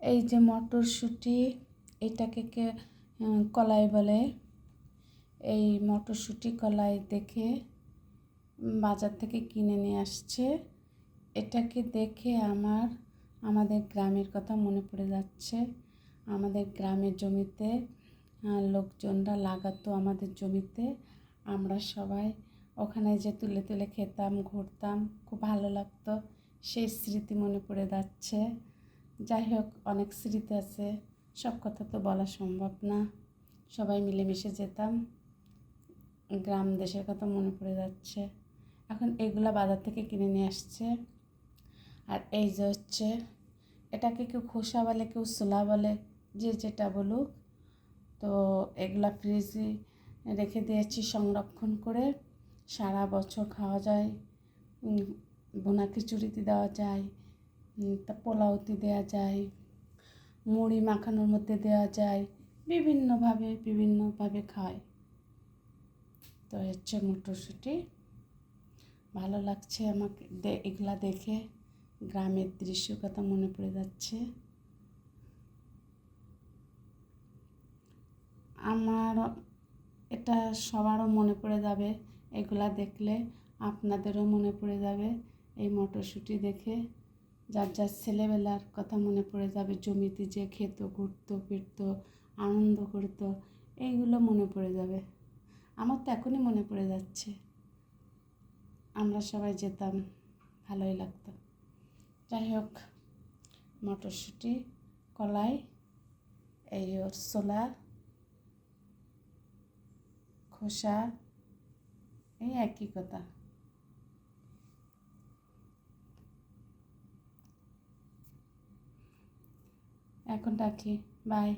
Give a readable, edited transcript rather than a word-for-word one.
এই যে মটরশুঁটি, এটাকে কলাই বলে। এই মটরশুঁটি কলাই দেখে বাজার থেকে কিনে নিয়ে আসছে। এটাকে দেখে আমাদের গ্রামের কথা মনে পড়ে যাচ্ছে। আমাদের গ্রামের জমিতে লোকজনরা লাগাতো আমাদের জমিতে, আমরা সবাই ওখানে যে তুলে তুলে খেতাম, ঘুরতাম, খুব ভালো লাগতো। সেই স্মৃতি মনে পড়ে যাচ্ছে। যাই হোক, অনেক স্মৃতি আছে, সব কথা তো বলা সম্ভব না। সবাই মিলেমিশে যেতাম, গ্রাম দেশের কথা মনে পড়ে যাচ্ছে। এখন এগুলা বাজার থেকে কিনে নিয়ে আসছে। আর এই যে হচ্ছে, এটাকে কেউ খোসা বলে, কেউ ছোলা বলে, যে যেটা বলুক। তো এগুলা ফ্রিজে রেখে দিয়েছি সংরক্ষণ করে, সারা বছর খাওয়া যায়। ভুনা খিচুড়িতে দেওয়া যায়, তা পোলাওতে দেওয়া যায়, মুড়ি মাখানোর মধ্যে দেওয়া যায়, বিভিন্নভাবে খায়। তো হচ্ছে মটরশুঁটি, ভালো লাগছে আমাকে এগুলা দেখে। গ্রামের দৃশ্যের কথা মনে পড়ে যাচ্ছে। আমার এটা সবারও মনে পড়ে যাবে এগুলা দেখলে, আপনাদেরও মনে পড়ে যাবে এই মটরশুঁটি দেখে। যার যার ছেলেবেলার কথা মনে পড়ে যাবে, জমিতে যে খেত, ঘুরতো ফিরতো, আনন্দ করতো, এইগুলো মনে পড়ে যাবে। আমার তো এখনই মনে পড়ে যাচ্ছে, আমরা সবাই যেতাম, ভালোই লাগতো। যাই হোক, মটরশুঁটি, কলাই, এই ওর ছোলা, খোসা, এই একই কথা। এখন রাখি, বাই।